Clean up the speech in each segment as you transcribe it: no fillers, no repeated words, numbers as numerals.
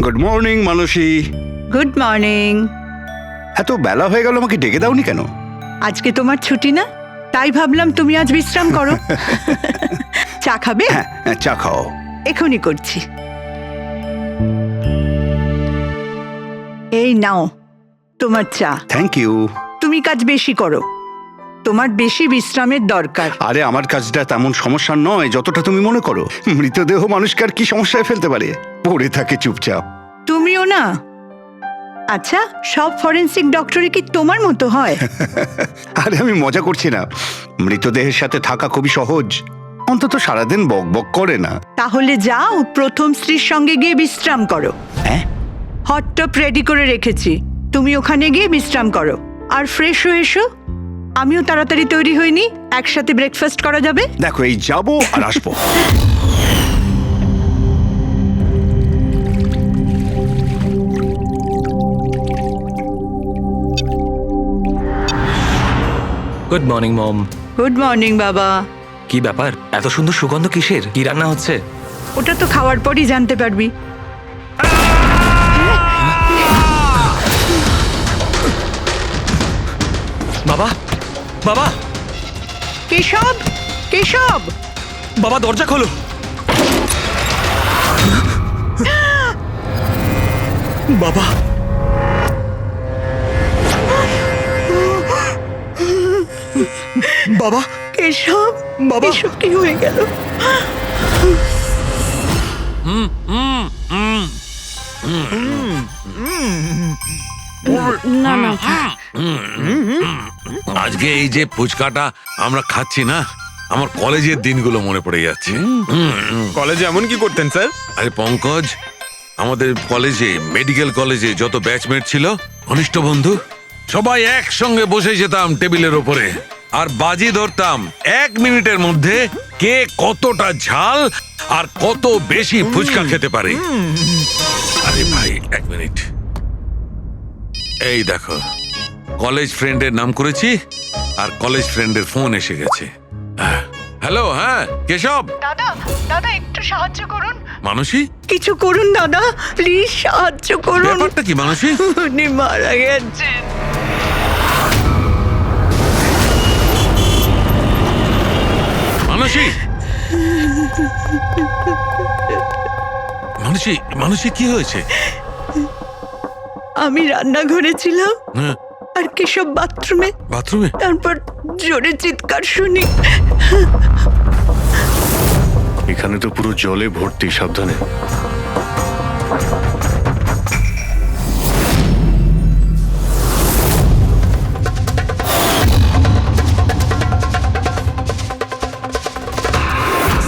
Good morning Manasi. Good morning. এত বেলা হয়ে গেল, আমাকে ডেকে দাওনি কেন? আজকে তোমার ছুটি না, তাই ভাবলাম তুমি আজ বিশ্রাম করো। চা খাবে? হ্যাঁ, চা খাও। এখনই করছি। এই নাও তোমার চা। Thank you. তুমি কাজ বেশি করো, তোমার বেশি বিশ্রামের দরকার। আরে আমার কাজটা তেমন সমস্যা নয় যতটা তুমি মনে করো। মৃতদেহ মানুষকে আর কি সমস্যায় ফেলতে পারে, পড়ে থাকে চুপচাপ। তুমিও না। আচ্ছা, সব ফরেনসিক ডক্টরই কি তোমার মতো হয়? আরে আমি মজা করছি না, মৃতদেহের সাথে থাকা খুবই সহজ, অন্তত সারাদিন বক বক করে না। তাহলে যাও প্রথম স্ত্রীর সঙ্গে গিয়ে বিশ্রাম করো। হ্যাঁ, হট টপ রেডি করে রেখেছি, তুমি ওখানে গিয়ে বিশ্রাম করো আর ফ্রেশ হয়ে এসো। আমিও তাড়াতাড়ি তৈরি হইনি, একসাথে ব্রেকফাস্ট করা যাবে। দেখো এই যাবো আর আসবো। Good morning mom. Good morning বাবা। কি ব্যাপার, এত সুন্দর সুগন্ধ কিসের? কি রান্না হচ্ছে? ওটা তো খাওয়ার পরই জানতে পারবি। বাবা, বাবা, কেশব, কেশব! বাবা দরজা খোলো। বাবা, বাবা, কেশব, বাবা। এসব কি হয়ে গেল? না না, আজকে এই যে ফুচকাটা আমরা খাচ্ছি না, আমার কলেজের দিনগুলো মনে পড়ে যাচ্ছে। কলেজে এমন কি করতেন স্যার? আরে পঙ্কজ, আমাদের কলেজে, মেডিকেল কলেজে যত ব্যাচমেট ছিল, ঘনিষ্ঠ বন্ধু, সবাই একসঙ্গে বসে যেতাম টেবিলের ওপরে আর বাজি ধরতাম 1 মিনিটের মধ্যে কে কতটা ঝাল আর কত বেশি ফুচকা খেতে পারে। আরে ভাই 1 মিনিট, এই দেখো কলেজ ফ্রেন্ডের নাম করেছি আর কলেজ ফ্রেন্ডের ফোন এসে গেছে। হ্যালো, হ্যাঁ কেশব। দাদা, দাদা একটু সাহায্য করুন। মানসী, কিছু করুন দাদা, প্লিজ সাহায্য করুন। ব্যাপারটা কি মানসী? উনি মারা গেছেন। মানসী, মানসী, মানসী কি হয়েছে? আমি রান্নাঘরে ছিলাম হ্যাঁ, আর কেশব বাথরুমে, বাথরুমে? তারপর জোরে চিৎকার শুনি। এখানে তো পুরো জলে ভর্তি, সাবধানে।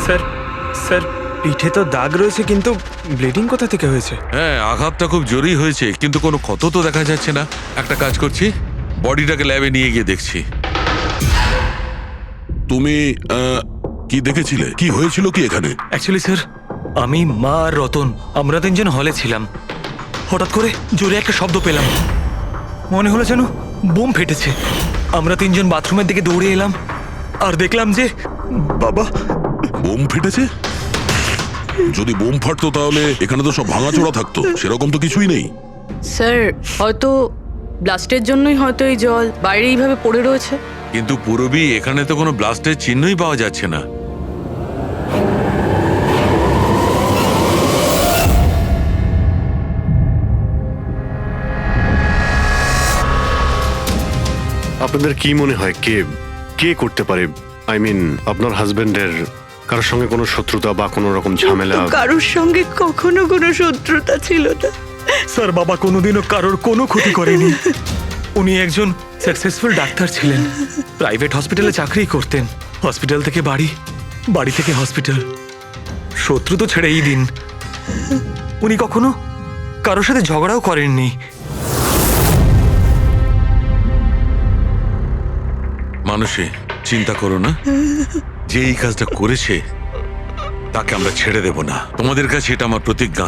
স্যার, স্যার পিঠে তো দাগ রয়েছে, কিন্তু ব্লিডিং কোথা থেকে হয়েছে? হ্যাঁ, আঘাতটা খুব জোরেই হয়েছে, কিন্তু কোনো ক্ষত তো দেখা যাচ্ছে না। একটা কাজ করছি, বডিটাকে ল্যাবে নিয়ে গিয়ে দেখছি। তুমি কি দেখেছিলে? কি হয়েছিল কি এখানে? অ্যাকচুয়ালি স্যার, আমি, মা আর রতন, আমরা 3 জন হলে ছিলাম। হঠাৎ করে জোরে একটা শব্দ পেলাম, মনে হলো যেন বোম ফেটেছে। আমরা 3 জন বাথরুমের দিকে দৌড়ে এলাম আর দেখলাম যে বাবা। বোম ফেটেছে? যদি বোম ফাটতো তাহলে এখানে তো সব ভাঙাচোরা থাকতো, সেরকম তো কিছুই নেই। স্যার হয়তো ব্লাস্টের জন্যই হয়তো এই জল বাইরে এইভাবে পড়ে রয়েছে। কিন্তু পূরবী, এখানে তো কোনো ব্লাস্টের চিহ্নই পাওয়া যাচ্ছে না। আপনাদের কি মনে হয় কে কে করতে পারে? আই মিন, আপনার হাজবেন্ডের কারোর সঙ্গে কোনো শত্রুতা বা কোনো রকম ঝামেলা? তো কারোর সঙ্গে কখনো কোনো শত্রুতা ছিল না। স্যার, বাবা কোনোদিনও কারোর কোনো ক্ষতি করেনি। উনি একজন সাকসেসফুল ডাক্তার ছিলেন, প্রাইভেট হসপিটালে চাকরি করতেন। হসপিটাল থেকে বাড়ি, বাড়ি থেকে হসপিটাল, শত্রু তো ছেড়েই দিন। উনি কখনো কারোর সাথে ঝগড়াও করেননি। মানসী, চিন্তা করো না, যে এই কাজটা করেছে তাকে আমরা ছেড়ে দেব না। তোমাদের কাছে এটা আমার প্রতিজ্ঞা,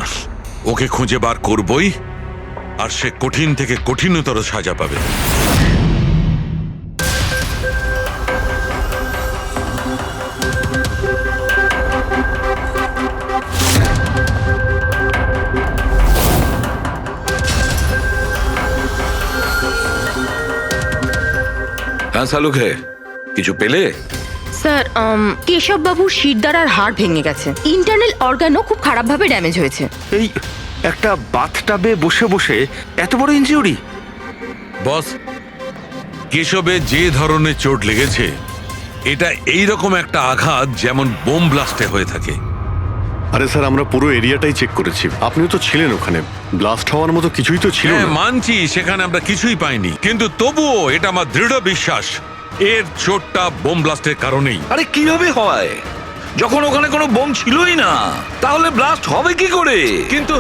ওকে খুঁজে বার করবই, আর সে কঠিন থেকে কঠিনতর সাজা পাবে। হ্যাঁ শালুকে, কিছু পেলে? স্যার কেশব বাবুর শিরদাঁড়ার হাড় ভেঙে গেছে, ইন্টারনাল অর্গানও খুব খারাপভাবে ড্যামেজ হয়েছে। এই একটা বাথটাবে বসে বসে এত বড় ইনজিউরি? বস, কেশবে যে ধরনের চোট লেগেছে এটা এই রকম একটা আঘাত যেমন বোম ব্লাস্টে হয়ে থাকে। আরে স্যার, আমরা পুরো এরিয়াটাই চেক করেছি, আপনিও তো ছিলেন ওখানে, ব্লাস্ট হওয়ার মতো কিছুই তো ছিল হ্যাঁ না। মানছি, সেখানে আমরা কিছুই পাইনি, কিন্তু তবুও এটা আমার দৃঢ় বিশ্বাস এর চোটটা বোম ব্লাস্টের কারণেই। আরে কিভাবে হয় যখন ওখানে কোনো বোম ছিলই না? তাহলে ব্লাস্ট হবে কি করে? কিন্তু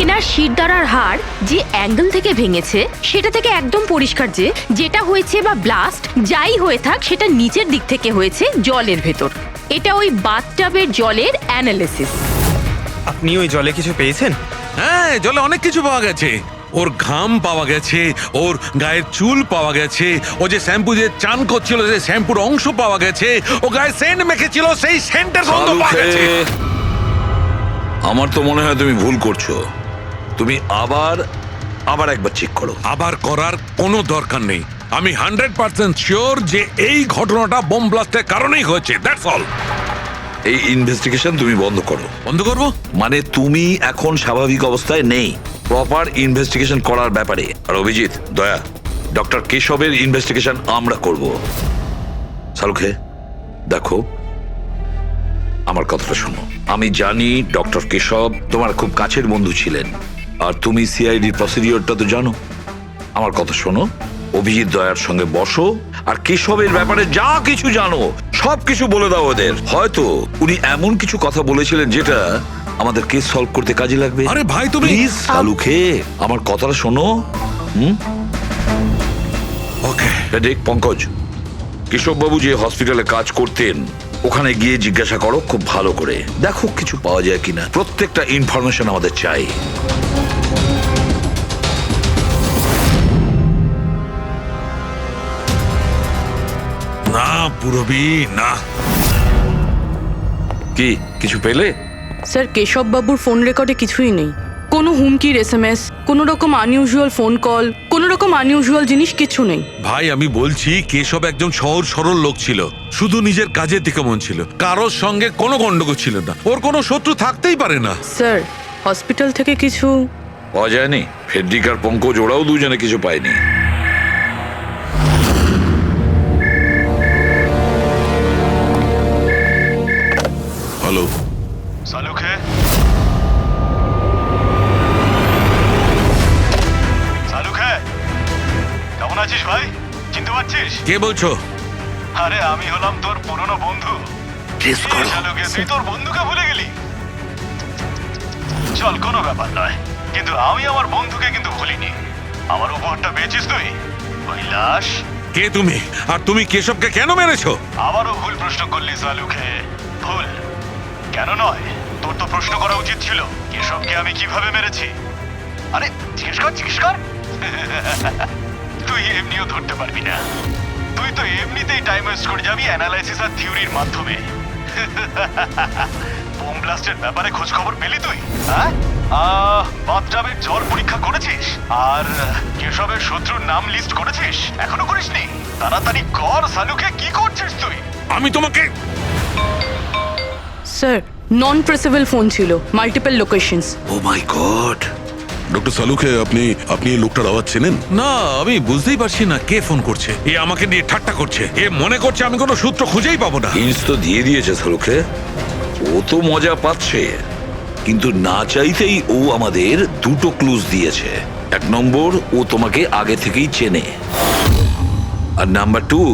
এনার শিরদাঁড়ার হাড় যে অ্যাঙ্গেল থেকে ভেঙেছে সেটা থেকে একদম পরিষ্কার যে যেটা হয়েছে বা ব্লাস্ট যাই হয়ে থাক সেটা নিচের দিক থেকে হয়েছে, জলের ভেতর। এটা ওই বাথটাবের জলের অ্যানালিসিস। আপনি ওই জলে কিছু পেয়েছেন? হ্যাঁ, জলে অনেক কিছু পাওয়া গেছে। ওর ঘাম পাওয়া গেছে, ওর গায়ের চুল পাওয়া গেছে, ও যে শ্যাম্পু দিয়ে চান করছিল সেই শ্যাম্পুর অংশ পাওয়া গেছে, ও গায়ে সেন্ট মেখেছিল সেই সেন্টের গন্ধ পাওয়া গেছে। আমার তো মনে হয় তুমি ভুল করছো। তুমি আবার একবার চেক করো। আবার করার কোনো দরকার নেই। আমি 100% শিওর যে এই ঘটনাটা বোম ব্লাস্টের কারণেই হয়েছে। That's all. এই ইনভেস্টিগেশন তুমি বন্ধ করো। বন্ধ করবো? মানে তুমি এখন স্বাভাবিক অবস্থায় নেই, প্রপার ইনভেস্টিগেশন করার ব্যাপারে। আর অভিজিৎ, দয়া, ডক্টর কেশবের ইনভেস্টিগেশন আমরা করব। শালুকে দেখো, আমার কথাটা শোনো। আমি জানি ডক্টর কেশব তোমার খুব কাছের বন্ধু ছিলেন, আর তুমি সিআইডি প্রসিডিওরটা তো জানো। আমার কথা শোনো, অভিজিৎ দয়ার সঙ্গে বসো আর কেশবের ব্যাপারে যা কিছু জানো সব কিছু বলে দাও ওদের। হয়তো উনি এমন কিছু কথা বলেছিলেন যেটা আমাদের কেস সলভ করতে কাজে লাগবে। আরে ভাই, তুমি প্লিজ শালুকে আমার কথাটা শোনো। ওকে। দেখ পঙ্কজ, কেশববাবু যে হসপিটালে কাজ করতেন ওখানে গিয়ে জিজ্ঞাসা করো খুব ভালো করে, দেখো কিছু পাওয়া যায় কিনা। প্রত্যেকটা ইনফরমেশন আমাদের চাই। না পুরবি, না। কি কিছু পেলে? স্যার, কেশব বাবুর ফোন রেকর্ডে কিছুই নেই। কোনো হুমকির এসএমএস, কোনো রকম আনইউজুয়াল ফোন কল, কোনো রকম আনইউজুয়াল জিনিস কিছু নেই। ভাই আমি বলছি, কেশব একজন সহজ সরল লোক ছিল, শুধু নিজের কাজের দিকে মন ছিল, কারোর সঙ্গে কোনো গন্ডগোল ছিল না, ওর কোনো শত্রু থাকতেই পারে না। স্যার, হসপিটাল থেকে কিছু পাওয়া যায়নি? ফেডরিক আর পঙ্কজ ওরাও দুজনে কিছু পায়নি? হ্যালো, সালুকে, সালুকে, কেমন আছিস ভাই? চিনতে পারছিস? কে বলছো? আরে আমি হলাম তোর পুরনো বন্ধু। সালুকে, তুই তোর বন্ধুকে ভুলে গেলি? চল, কোনো ব্যাপার নয়, কিন্তু আমি আমার বন্ধুকে কিন্তু ভুলিনি। আমার উপহারটা পেয়েছিস তুই? ওই লাশ। কে তুমি? আর তুমি কেশবকে কেন মেরেছো? আবারও ভুল প্রশ্ন করলি সালুকে। ভুল কেন নয়, তোর তো প্রশ্ন করা উচিত ছিল কেশবকে আমি কিভাবে মেরেছি। আরে জিজ্ঞেস কর। তুই এমনিও ধরতে পারবি না, তুই তো এমনিতেই টাইম ওয়েস্ট করে যাবি অ্যানালাইসিস আর থিওরির মাধ্যমে। বোম ব্লাস্টের ব্যাপারে খোঁজ খবর পেলি তুই? হ্যাঁ, বাথটাবের জল পরীক্ষা করেছিস? আর কেশবের শত্রুর নাম লিস্ট করেছিস? এখনো করিসনি? তাড়াতাড়ি কর সালুকে, কি করছিস তুই? আমি তোমাকে। স্যার, নন ট্রেসেবল ফোন ছিল, মাল্টিপল লোকেশনস। ও মাই গড। ডক্টর সালুকে, আপনি এই লোকটার আওয়াজ চেনেন? না, আমি বুঝতেই পারছি না কে ফোন করছে। এ আমাকে নিয়ে ঠাট্টা করছে, এ মনে করছে আমি কোনো সূত্র খুঁজেই পাবো না। হিন্টস তো দিয়ে দিয়েছে সালুকে, ও তো মজা পাচ্ছে, কিন্তু না চাইতেই ও আমাদের দুটো ক্লুজ দিয়েছে। এক নম্বর, ও তোমাকে আগে থেকেই চেনে, আর নাম্বার 2,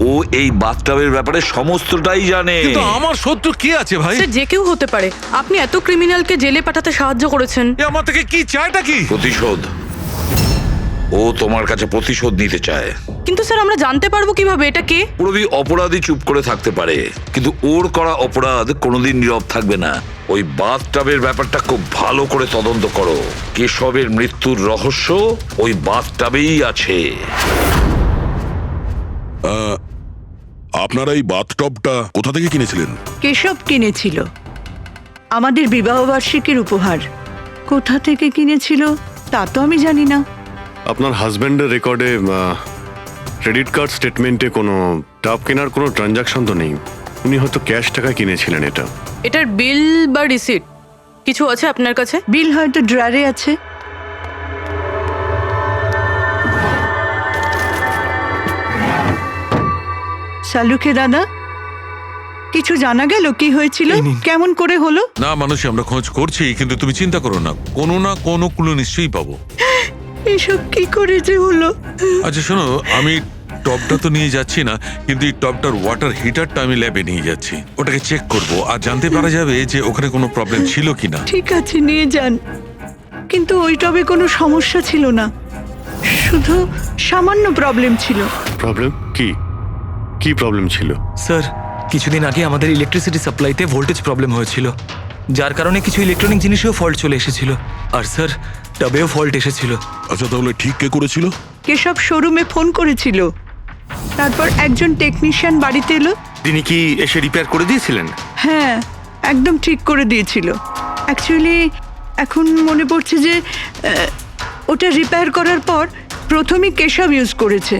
ও এই বাথটাবের ব্যাপারে সমস্তটাই জানে। কিন্তু আমার শত্রু কি আছে ভাই? স্যার, যে কেউ হতে পারে। আপনি এত ক্রিমিনালকে জেলে পাঠাতে সাহায্য করেছেন। এ আমার থেকে কি চায়টা কি? প্রতিশোধ। ও তোমার কাছে প্রতিশোধ নিতে চায়। কিন্তু স্যার, আমরা জানতে পারবো কিভাবে এটা কে? পুরোপুরি অপরাধী চুপ করে থাকতে পারে, কিন্তু ওর করা অপরাধ কোনোদিন নীরব থাকবে না। ওই বাথটাবের ব্যাপারটা খুব ভালো করে তদন্ত করো। কেশবের মৃত্যুর রহস্য ওই বাথটাবেই আছে। আপনারা এই বাথটবটা কোথা থেকে কিনেছিলেন? কেশব কিনেছিল, আমাদের বিবাহবার্ষিকীর উপহার। কোথা থেকে কিনেছিল তা তো আমি জানি না। আপনার হাজবেন্ডের রেকর্ডে ক্রেডিট কার্ড স্টেটমেন্টে কোনো টাপ কেনার কোনো ট্রানজাকশন তো নেই। উনি হয়তো ক্যাশ টাকা কিনেছিলেন এটা। এটার বিল বা রিসিট কিছু আছে আপনার কাছে? বিল হয়তো ড্রয়ারে আছে। সালুখে দাদা, কিছু জানা গেল কি হয়েছিল, এই নিন। কেমন করে হলো? না মানুষ আমরা খোঁজ করছি, কিন্তু তুমি চিন্তা করো না কোনো ক্লু নিশ্চয়ই পাবো। এসব কি করে যে হলো? আচ্ছা শোনো, আমি টপটা তো নিয়ে যাচ্ছি না, কিন্তু এই টপটার ওয়াটার হিটারটা আমি ল্যাবে নিয়ে যাচ্ছি। ওটাকে চেক করব আর জানতে পারা যাবে যে ওখানে কোনো প্রবলেম ছিল কিনা। ঠিক আছে, নিয়ে যান। কিন্তু ওই টবে কোনো সমস্যা ছিল না, শুধু সামান্য প্রবলেম ছিল। প্রবলেম কি? কি প্রবলেম ছিল? স্যার, কিছুদিন আগে আমাদের ইলেকট্রিসিটি সাপ্লাইতে ভোল্টেজ প্রবলেম হয়েছিল, যার কারণে কিছু ইলেকট্রনিক জিনিসেও ফল্ট চলে এসেছিল। আর স্যার, টবেও ফল্ট এসেছিল। আচ্ছা তাহলে ঠিক কে করেছিল? কেশব শোরুমে ফোন করেছিল, তারপর একজন টেকনিশিয়ান বাড়িতে এলো। তিনি কি এসে রিপেয়ার করে দিয়েছিলেন? হ্যাঁ, একদম ঠিক করে দিয়েছিল। অ্যাকচুয়ালি এখন মনে পড়ছে যে ওটা রিপেয়ার করার পর প্রথমেই কেশব ইউজ করেছে।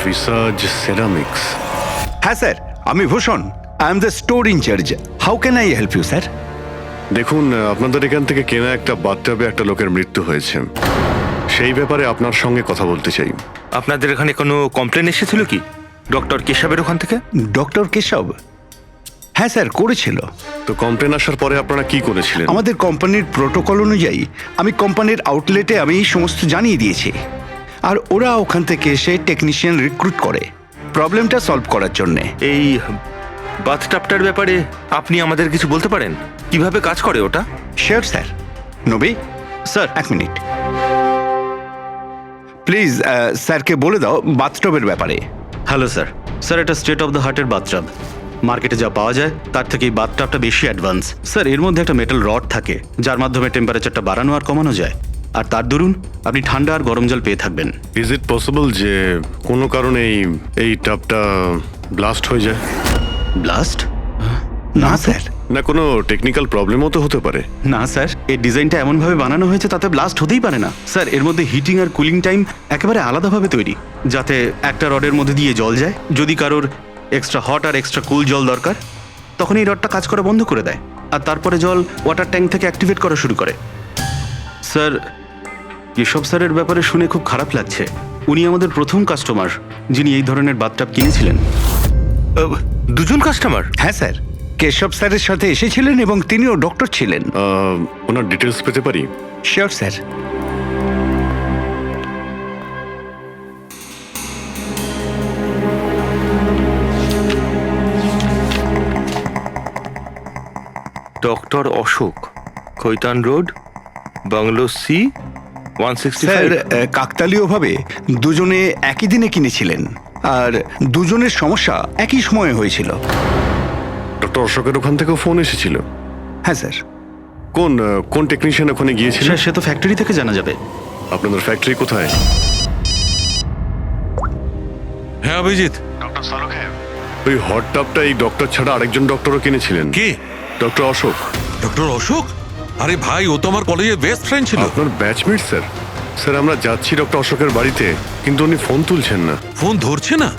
ভিসাজ সেরামিক্স। হ্যাঁ স্যার, আমি Bhushan. I am the store incharge. How can I help you sir? দেখুন, আপনাদের এখান থেকে কেনা একটা বাথটাবে একটা লোকের মৃত্যু হয়েছে। সেই ব্যাপারে আপনার সঙ্গে কথা বলতে চাই। আপনাদের এখানে কোনো কমপ্লেন এসেছিল কি ডক্টর কেশবের ওখান থেকে? ডক্টর কেশব? হ্যাঁ স্যার, করেছিল। তো কমপ্লেন আসার পরে আপনারা কি করেছিলেন? আমাদের কোম্পানির প্রোটোকল অনুযায়ী আমি কোম্পানির আউটলেটে আমি এই সমস্ত জানিয়ে দিয়েছি, আর ওরা ওখান থেকে এসে টেকনিশিয়ান রিক্রুট করে প্রবলেমটা সলভ করার জন্যে। এই বাথটাবটার ব্যাপারে আপনি আমাদের কিছু বলতে পারেন? কিভাবে কাজ করে ওটা? Sure sir. নবী স্যার, এক মিনিট প্লিজ। স্যারকে বলে দাও বাথটবের ব্যাপারে। Hello sir. স্যার, এটা স্টেট অফ দ্য হার্টের বাথটাব। মার্কেটে যা পাওয়া যায় তার থেকে এই বাথটাবটা বেশি অ্যাডভান্স। স্যার, এর মধ্যে একটা মেটাল রড থাকে যার মাধ্যমে টেম্পারেচারটা বাড়ানো আর কমানো যায়, আর তার দরুন আপনি ঠান্ডা আর গরম জল পেয়ে থাকবেন। ইজ ইট পসিবল যে কোনো কারণে এই টাবটা ব্লাস্ট হয়ে যায়? ব্লাস্ট? না স্যার। না কোনো টেকনিক্যাল প্রবলেমও তো হতে পারে। না স্যার, এই ডিজাইনটা এমনভাবে বানানো হয়েছে তাতে ব্লাস্ট হতেই পারে না। স্যার, এর মধ্যে হিটিং আর কুলিং টাইম একেবারে আলাদাভাবে তৈরি, যাতে একটা রডের মধ্যে দিয়ে জল যায়। যদি কারোর এক্সট্রা হট আর এক্সট্রা কুল জল দরকার, তখন এই রডটা কাজ করা বন্ধ করে দেয়, আর তারপরে জল ওয়াটার ট্যাঙ্ক থেকে অ্যাক্টিভেট করা শুরু করে। স্যার, কেশব স্যারের ব্যাপারে শুনে খুব খারাপ লাগছে। উনি আমাদের প্রথম কাস্টমার যিনি এই ধরনের বাথটাব কিনেছিলেন। দুজন কাস্টমার? হ্যাঁ স্যার, কেশব স্যারের সাথে এসেছিলেন এবং তিনিও ডক্টর ছিলেন। ওনার ডিটেলস পেতে পারি? Sure sir. Doctor Ashok, Khaitan road, bungalow C, 165। Sir, কাকতালীয়ভাবে দুজনে একই দিনে কিনেছিলেন, আর দুজনের সমস্যা একই সময়ে হয়েছিল। ডক্টর অশোকের ওখান থেকেও ফোন এসেছিল? হ্যাঁ স্যার। কোন টেকনিশিয়ান ওখানে গিয়েছিল? স্যার, সে তো ফ্যাক্টরি থেকে জানা যাবে। আপনাদের ফ্যাক্টরি কোথায়? হ্যাঁ অভিজিৎ। ডক্টর সালুখে, ওই হট টাবটা এই ডক্টর ছাড়া আরেকজন ডক্টরও কিনেছিলেন। কে? ডক্টর অশোক। ডক্টর অশোক? আরে ভাই, ও তো আমার কলেজের বেস্ট ফ্রেন্ড ছিল। আপনার ব্যাচমেট স্যার। স্যার, আমরা যাচ্ছি ডক্টর অশোকের বাড়িতে, কিন্তু উনি ফোন তুলছেন না। ফোন ধরছে না?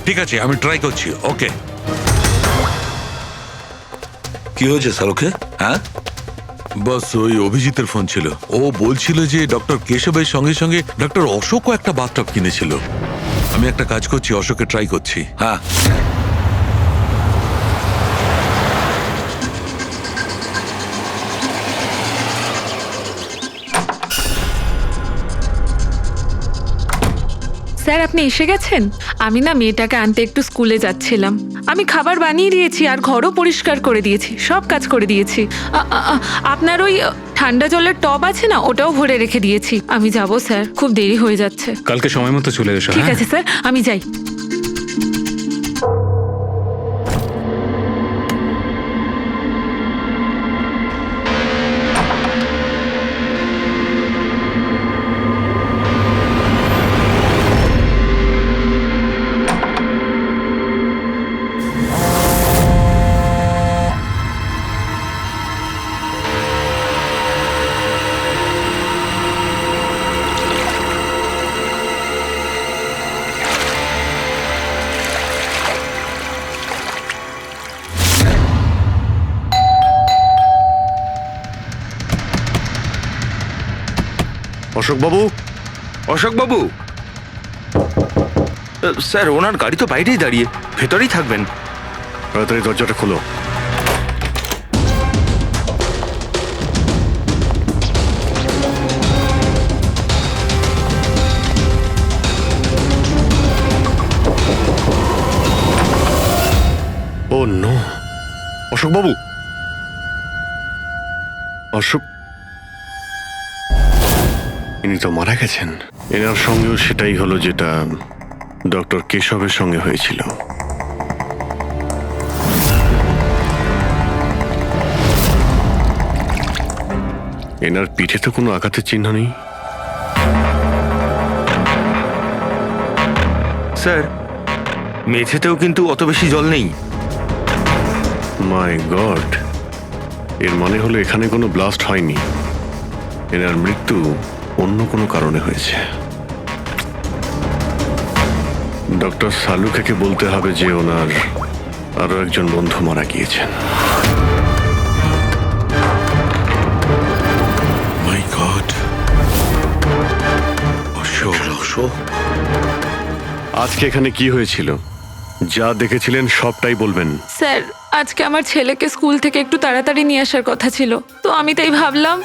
ঠিক আছে, আমি ট্রাই করছি। ওকে। কি হয়েছে সালুখে? হ্যাঁ, বস, ওই অভিজিতের ফোন ছিল। ও বলছিল যে ডক্টর কেশবের সঙ্গে সঙ্গে ডক্টর অশোকও একটা বাথটব কিনেছিল। আমি একটা কাজ করছি, অশোকে ট্রাই করছি। হ্যাঁ। স্যার, আপনি এসে গেছেন? আমি না মেয়েটাকে আনতে একটু স্কুলে যাচ্ছিলাম। আমি খাবার বানিয়ে দিয়েছি আর ঘরও পরিষ্কার করে দিয়েছি, সব কাজ করে দিয়েছি। আপনার ওই ঠান্ডা জলের টব আছে না, ওটাও ভরে রেখে দিয়েছি। আমি যাব স্যার, খুব দেরি হয়ে যাচ্ছে। কালকে সময় মতো চলে এসো। ঠিক আছে স্যার, আমি যাই। অশোকবাবু, অশোকবাবু, স্যার ওনার গাড়ি তো বাইরেই দাঁড়িয়ে, ভেতরেই থাকবেন। তাড়াতাড়ি দরজাটা খোলো। ও নো, অশোকবাবু, অশোক, ইনি তো মারা গেছেন। এনার সঙ্গেও সেটাই হলো যেটা ডক্টর কেশবের সঙ্গে হয়েছিল। এনার পিঠে তো কোনো আঘাতের চিহ্ন নেই। স্যার মেঝেতেও কিন্তু অত বেশি জল নেই। মাই গড, এর মানে হলো এখানে কোনো ব্লাস্ট হয়নি, এনার মৃত্যু অন্য কোনো কারণে হয়েছে। ডক্টর সালুকে বলতে হবে যে ওনার আরো একজন বন্ধু মারা গিয়েছেন। মাই গড, অশোক, আজকে এখানে কি হয়েছিল? যা দেখেছিলেন সবটাই বলবেন। স্যার আজকে আমার ছেলেকে স্কুল থেকে একটু তাড়াতাড়ি নিয়ে আসার কথা ছিল, তো আমি তাই ভাবলাম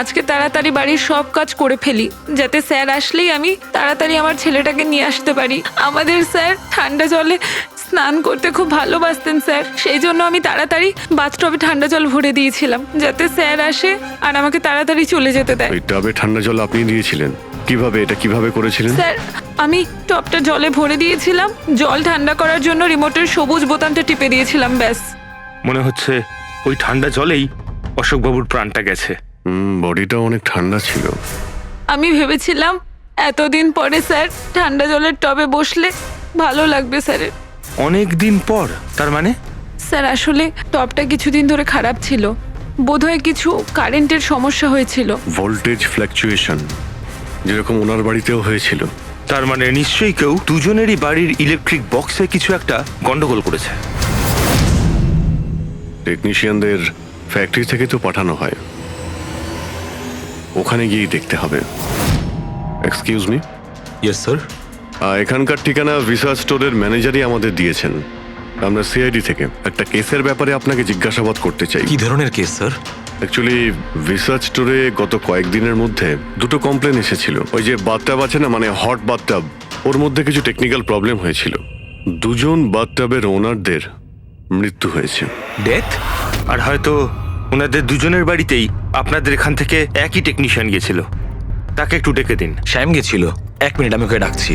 আজকে তাড়াতাড়ি বাড়ির সব কাজ করে ফেলি, যাতে স্যার আসলেই আমি তাড়াতাড়ি আমার ছেলেটাকে নিয়ে আসতে পারি। আমাদের স্যার ঠান্ডা জলে স্নান করতে খুব ভালোবাসতেন স্যার, সেই জন্য আমি তাড়াতাড়ি বাথটবে ঠান্ডা জল ভরে দিয়েছিলাম, যাতে স্যার আসে আর আমাকে তাড়াতাড়ি চলে যেতে দেয়। ওই টবে ঠান্ডা জল আপনি দিয়েছিলেন? কিভাবে, এটা কিভাবে করেছিলেন? স্যার আমি টবটা জলে ভরে দিয়েছিলাম, জল ঠান্ডা করার জন্য রিমোটের সবুজ বোতামটা টিপে দিয়েছিলাম, ব্যাস। মনে হচ্ছে ওই ঠান্ডা জলেই অশোকবাবুর প্রাণটা গেছে। বডিটা অনেক ঠান্ডা ছিল। আমি ভেবেছিলাম এতদিন পরে স্যার ঠান্ডা জলের টবে বসলে ভালো লাগবে স্যারের। অনেক দিন পর? তার মানে? স্যার আসলে টবটা কিছুদিন ধরে খারাপ ছিল, বোধহয় কিছু কারেন্টের সমস্যা হয়েছিল। ভোল্টেজ ফ্ল্যাকচুয়েশন, যেরকম ওনার বাড়িতেও হয়েছিল। তার মানে নিশ্চয়ই কেউ দুজনেরই বাড়ির ইলেকট্রিক বক্সে কিছু একটা গন্ডগোল করেছে। টেকনিশিয়ানদের ফ্যাক্টরি থেকে তো পাঠানো হয়, ওখানে গিয়েই দেখতে হবে। Excuse me. Yes sir. এখানকার ঠিকানা ভিসা স্টোরের ম্যানেজারই আমাদের দিয়েছেন। আমরা সিআইডি থেকে একটা কেসের ব্যাপারে আপনাকে জিজ্ঞাসাবাদ করতে চাই। কি ধরনের কেস স্যার? অ্যাকচুয়ালি ভিসা স্টোরে গত কয়েকদিনের মধ্যে দুটো কমপ্লেন এসেছিল। ওই যে বাথটাব আছে না, মানে হট বাথটাব, ওর মধ্যে কিছু টেকনিক্যাল প্রবলেম হয়েছিল। দুজন বাথটাবের ওনারদের মৃত্যু হয়েছে। ডেথ? আর হয়তো ওনাদের দুজনের বাড়িতেই আপনাদের এখান থেকে একই টেকনিশিয়ান গেছিল। তাকে একটু ডেকে দিন। শ্যাম গেছিল? 1 মিনিট, আমি ওকে ডাকছি।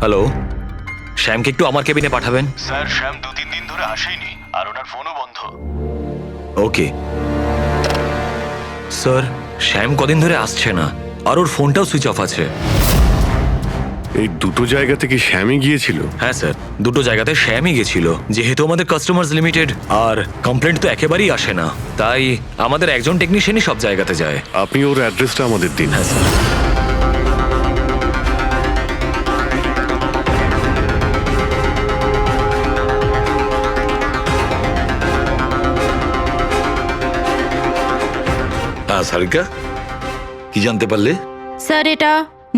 হ্যালো, শ্যামকে একটু আমার কেবিনে পাঠাবেন। স্যার শ্যাম 2-3 দিন ধরে আসেনি, আর ওনার ফোনও বন্ধ। ওকে স্যার, শ্যাম কদিন ধরে আসছে না, আর ওর ফোনটাও সুইচ অফ আছে। এই দুটো জায়গা থেকে শ্যামই গিয়েছিল? হ্যাঁ স্যার, দুটো জায়গাতে শ্যামই গেছিল। যেহেতু আমাদের কাস্টমার্স লিমিটেড আর কমপ্লেন্ট তো একেবারেই আসে না, তাই আমাদের একজন টেকনিশিয়ানই সব জায়গাতে যায়। আপনি ওর অ্যাড্রেসটা আমাদের দিন। হ্যাঁ স্যার। হ্যাঁ সারিকা, কি জানতে পারলে? স্যার এটা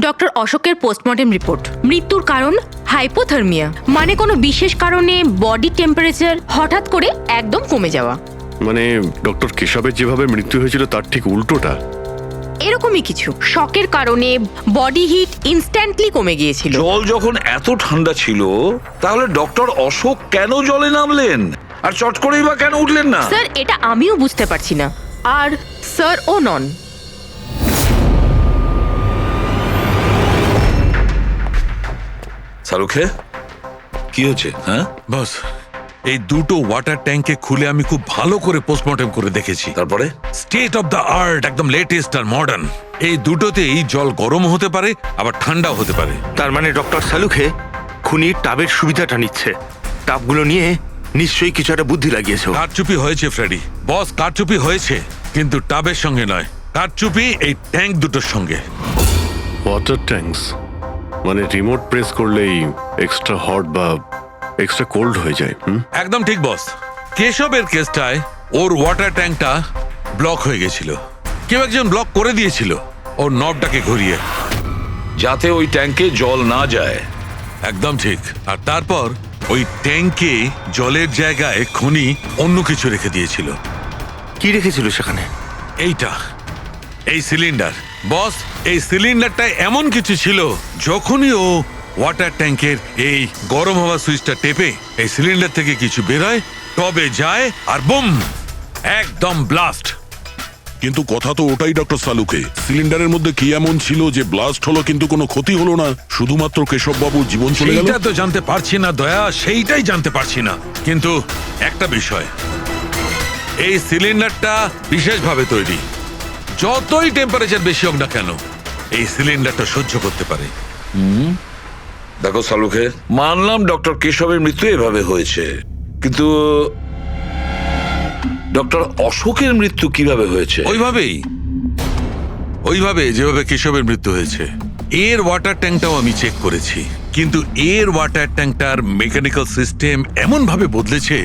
ডক্টর অশোকের পোস্টমর্টেম রিপোর্ট। মৃত্যুর কারণ হাইপোথার্মিয়া, মানে কোনো বিশেষ কারণে বডি টেম্পারেচার হঠাৎ করে একদম কমে যাওয়া। মানে ডক্টর কেশবের যেভাবে মৃত্যু হয়েছিল তার ঠিক উল্টোটা? এরকমই কিছু। শকের কারণে বডি হিট ইনস্ট্যান্টলি কমে গিয়েছিল। জল যখন এত ঠান্ডা ছিল, তাহলে ডক্টর অশোক কেন জলে নামলেন আর চট করেই বা কেন উঠলেন না? স্যার এটা আমিও বুঝতে পারছি না, আর স্যার ও নন। শাহরুখে কি হচ্ছে? হ্যাঁ বস, এই দুটো ওয়াটার ট্যাঙ্কে খুলে আমি খুব ভালো করে পোস্টমর্টম করে দেখেছি। তারপরে? স্টেট অফ দ্য আর্ট, একদম লেটেস্ট আর মডার্ন। এই দুটোতেই জল গরম হতে পারে, আবার ঠান্ডাও হতে পারে। তার মানে ডক্টর সালুখে খুনির টাবের সুবিধাটা নিচ্ছে। টাবগুলো নিয়ে নিশ্চয়ই কিছু একটা বুদ্ধি লাগিয়েছে। কারচুপি হয়েছে ফ্রেডি বস, কারচুপি হয়েছে, কিন্তু টাবের সঙ্গে নয়। কারচুপি এই ট্যাঙ্ক দুটোর সঙ্গে। ওয়াটার ট্যাঙ্কস মানে রিমোট প্রেস করলেই এক্সট্রা হট বা এক্সট্রা কোল্ড হয়ে যায়। একদম ঠিক বস। কেশবের কেসটায় ওর ওয়াটার ট্যাঙ্কটা ব্লক হয়ে গেছিল। কেউ একজন ব্লক করে দিয়েছিল ওর নবটাকে ঘুরিয়ে, যাতে ওই ট্যাঙ্কে জল না যায়। একদম ঠিক। আর তারপর ওই ট্যাঙ্কে জলের জায়গায় খনি অন্য কিছু রেখে দিয়েছিল। কি রেখেছিল সেখানে? এই সিলিন্ডার। বস, এই সিলিন্ডারটা এমন কিছু ছিল, যখনই ও ওয়াটার ট্যাঙ্কের এই গরম হওয়া সুইচটা টেপে এই সিলিন্ডার থেকে কিছু বেরোয়, টবে যায় আর বুম, একদম ব্লাস্ট। কিন্তু কথা তো ওটাই ডক্টর সালুকে, সিলিন্ডারের মধ্যে কি এমন ছিল যে ব্লাস্ট হলো কিন্তু কোনো ক্ষতি হলো না, শুধুমাত্র কেশব বাবুর জীবন চলে গেল? সেইটা তো জানতে পারছি না দয়া, সেইটাই জানতে পারছি না। কিন্তু একটা বিষয়, এই সিলিন্ডারটা বিশেষভাবে তৈরি। যতই টেম্পারেচার বেশি হোক না কেন, এই সিলিন্ডারটা সহ্য করতে পারে। দেখো সালুকে, মানলাম ডক্টর কেশবের মৃত্যু এভাবে হয়েছে, কিন্তু ডক্টর অশোকের মৃত্যু কিভাবে হয়েছে? ওইভাবে যেভাবে কেশবের মৃত্যু হয়েছে। এর ওয়াটার ট্যাঙ্কটাও আমি চেক করেছি, কিন্তু এর ওয়াটার ট্যাঙ্কটার মেকানিক্যাল সিস্টেম এমন ভাবে বদলেছে,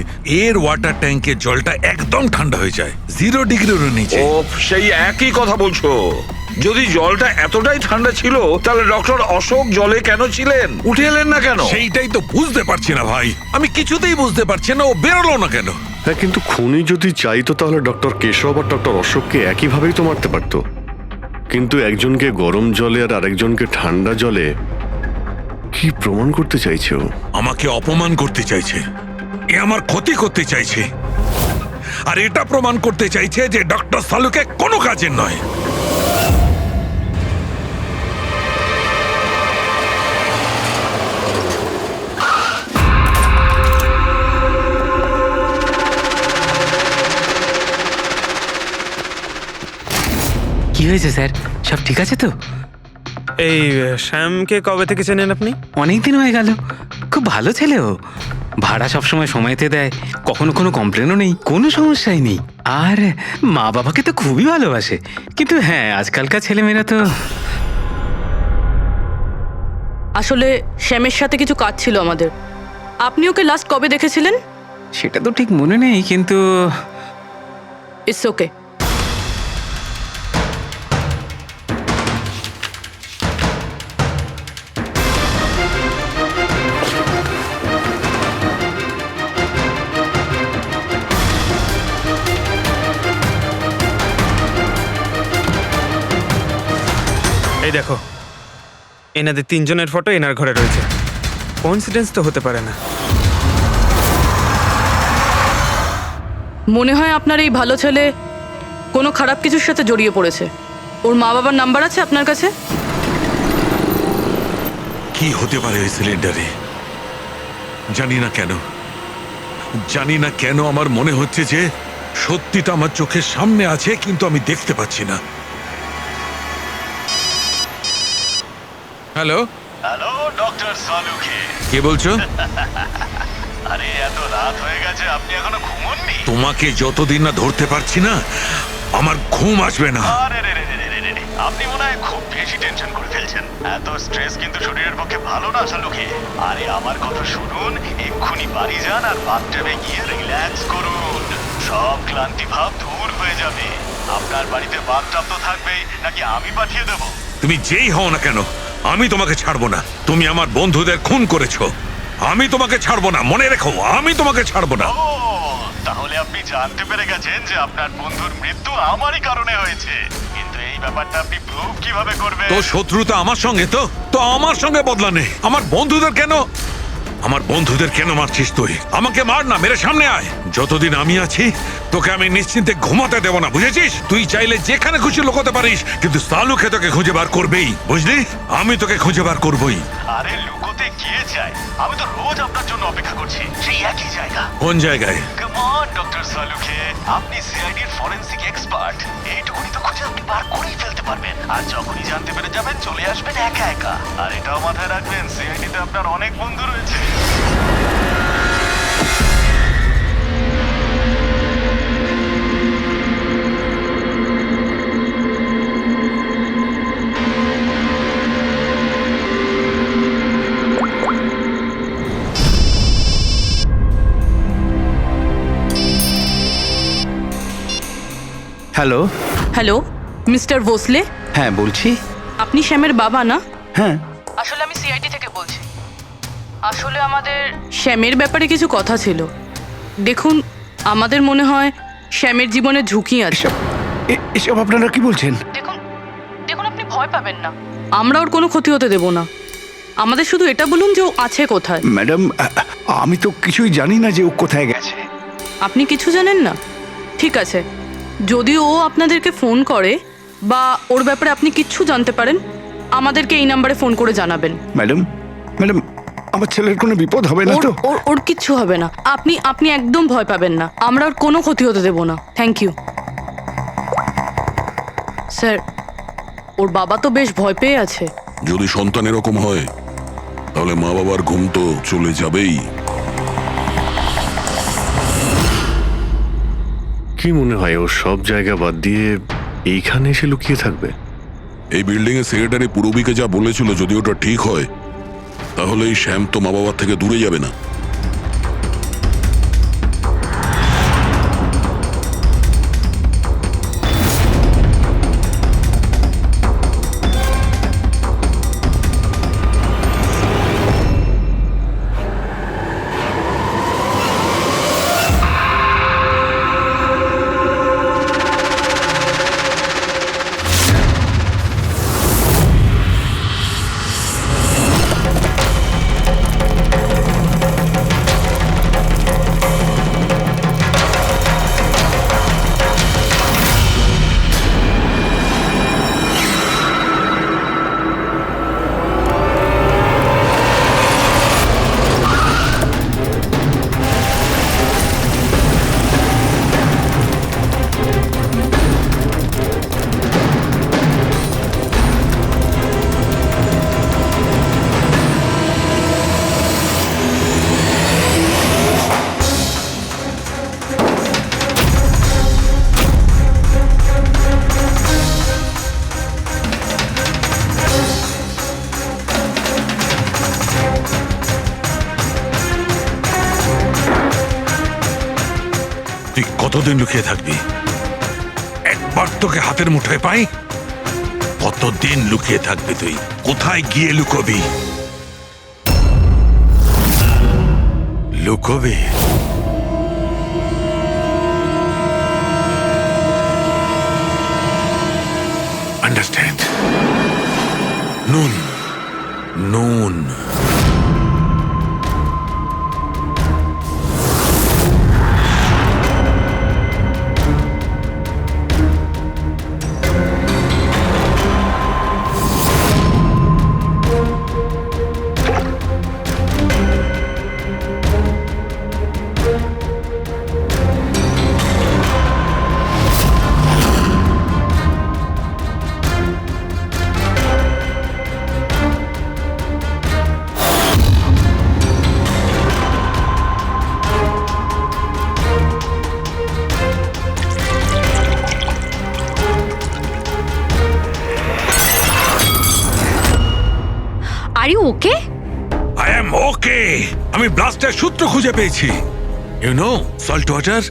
এর ওয়াটার ট্যাঙ্কের জলটা একদম ঠান্ডা হয়ে যায় 0 ডিগ্রিরও নিচে। ও, সেই একই কথা বলছো? যদি জলটা এতটাই ঠান্ডা ছিল, তাহলে ডক্টর অশোক জলে কেন ছিলেন? উঠে এলেন না কেন? সেইটাই তো বুঝতে পারছি না ভাই, আমি কিছুতেই বুঝতে পারছি না ও বেরোলো না কেন। হ্যাঁ, কিন্তু খুনি যদি চাইতো তাহলে ডক্টর কেশব আর ডক্টর অশোককে একইভাবেই তো মারতে পারতো। কিন্তু একজনকে গরম জলে আর আরেকজনকে ঠান্ডা জলে কি প্রমাণ করতে চাইছে ও? আমাকে অপমান করতে চাইছে, এ আমার ক্ষতি করতে চাইছে, আর এটা প্রমাণ করতে চাইছে যে ডক্টর সালুকে কোনো কাজের নয়। কি হয়েছে স্যার, সব ঠিক আছে তো? এই শ্যামকে কবে থেকে চেনেন আপনি? অনেক দিন হয়ে গেল, খুব ভালো ছেলে ও। ভাড়া সবসময় সময়তে দেয়, কখনো কোনো কমপ্লেনও নেই, কোনো সমস্যাই নেই। আর মা বাবাকে তো খুবই ভালোবাসে। কিন্তু হ্যাঁ, আজকালকার ছেলেমেয়েরা তো। আসলে শ্যামের সাথে কিছু কাজ ছিল আমাদের। আপনি ওকে লাস্ট কবে দেখেছিলেন? সেটা তো ঠিক মনে নেই, কিন্তু ইটস ওকে। এই দেখো, এনাদের তিনজনের ফটো এনার ঘরে রয়েছে। কোইন্সিডেন্স তো হতে পারে না। মনে হয় আপনার এই ভালো ছেলে কোনো খারাপ কিছুর সাথে জড়িয়ে পড়েছে। ওর মা বাবার নাম্বার আছে আপনার কাছে? কি হতে পারে ওই সিলিন্ডারে? জানি না কেন আমার মনে হচ্ছে যে সত্যিটা আমার চোখের সামনে আছে, কিন্তু আমি দেখতে পাচ্ছি না। হ্যালো ডক্টর সালুকে, কে বলছো? আরে এত রাত হয়ে গেছে, আপনি এখনো ঘুমোননি? তোমাকে যতদিন না ধরতে পারছি না, আমার ঘুম আসবে না। আরে রে রে রে রে রে রে, আপনি মনে হয় খুব বেশি টেনশন করে ফেলছেন। এত স্ট্রেস কিন্তু শরীরের পক্ষে ভালো না সালুকে। আরে আমার কথা শুনুন, এক্ষুনি বাড়ি যান আর বাথটাবে গিয়ে রিল্যাক্স করুন। সব ক্লান্তি ভাব দূর হয়ে যাবে। আপনার বাড়িতে বাথটাব তো থাকবেই, নাকি আমি পাঠিয়ে দেবো? তুমি যেই হও না কেন, আমি তোমাকে ছাড়বো না। তুমি আমার বন্ধুদের খুন করেছো, আমি তোমাকে ছাড়বো না। মনে রেখো, আমি তোমাকে ছাড়বো না। ও, তাহলে আপনি জানতে পেরে গেছেন যে আপনার বন্ধুর মৃত্যু আমারই কারণে হয়েছে। কিন্তু এই ব্যাপারটা আপনি প্রুভ কিভাবে করবেন? তো শত্রুতা আমার সঙ্গে, তো আমার সঙ্গে বদলা নেই। আমার বন্ধুদের কেন মারছিস তুই? আমাকে মার না, মেরে সামনে আয়। যতদিন আমি আছি তোকে আমি নিশ্চিন্তে ঘুমাতে দেব না, বুঝেছিস? তুই চাইলে যেখানে খুশি লুকোতে পারিস, কিন্তু সালুকে তোকে খুঁজে বার করবেই, বুঝলি? আমি তোকে খুঁজে বার করবই। আরে লুকোতে গিয়ে যায়, আমি তো রোজ আপনার জন্য অপেক্ষা করছি, সেই একই জায়গা। কোন জায়গায়? কাম অন ডক্টর সালুকে, আপনি সিআইডির ফরেনসিক এক্সপার্ট। এইটুকুনি তো খুঁজে আপনি বার করেই ফেলতে পারবেন। আর যখনই জানতে পেরে যাবেন, চলে আসবেন একা একা। আর এটাও মাথায় রাখবেন, সিআইডিতে আপনার অনেক বন্ধু রয়েছে। হ্যালো। হ্যালো মিস্টার ভোসলে, হ্যাঁ বলছি। আপনি শ্যামের বাবা না? হ্যাঁ। আসলে আমি সিআইটি থেকে বলছি। আসলে আমাদের শ্যামের ব্যাপারে কিছু কথা ছিল। দেখুন, আমাদের মনে হয় শ্যামের জীবনে ঝুঁকি আছে। এসব আপনারা কি বলছেন? দেখুন আপনি ভয় পাবেন না, আমরা ওর কোনো ক্ষতি হতে দেব না। আমাদের শুধু এটা বলুন যে ও আছে কোথায়। ম্যাডাম, আমি তো কিছুই জানি না যে ও কোথায় গেছে। আপনি কিছু জানেন না? ঠিক আছে, যদি ও আপনাদেরকে ফোন করে বা ওর ব্যাপারে আপনি কিচ্ছু জানতে পারেন, আমাদেরকে এই নাম্বারে ফোন করে জানাবেন। ম্যাডাম, আমার ছেলের কোনো বিপদ হবে না তো? ওর কিচ্ছু হবে না। আপনি একদম ভয় পাবেন না, আমরা ওর কোনো ক্ষতি হতে দেব না। Thank you sir. ওর বাবা তো বেশ ভয় পেয়ে আছে। যদি সন্তান এরকম হয় তাহলে মা বাবার ঘুম তো চলে যাবেই। কি মনে হয় ও সব জায়গা বাদ দিয়ে এইখানে এসে লুকিয়ে থাকবে? এই বিল্ডিং এর সেক্রেটারি পুরবিকে যা বলেছিল, যদি ওটা ঠিক হয় তাহলে এই শ্যাম তো মা বাবার থেকে দূরে যাবে না। তুই কতদিন লুকিয়ে থাকবি? একবার তোকে হাতের মুঠোয় পাই, কতদিন লুকিয়ে থাকবি তুই? কোথায় গিয়ে লুকোবি? লুকোবি? আন্ডারস্ট্যান্ড? নুন নুন are you okay? I am okay. আমি ব্লাস্টের সূত্র খুঁজে পেয়েছি। ইউ নো, সল্ট ওয়াটার,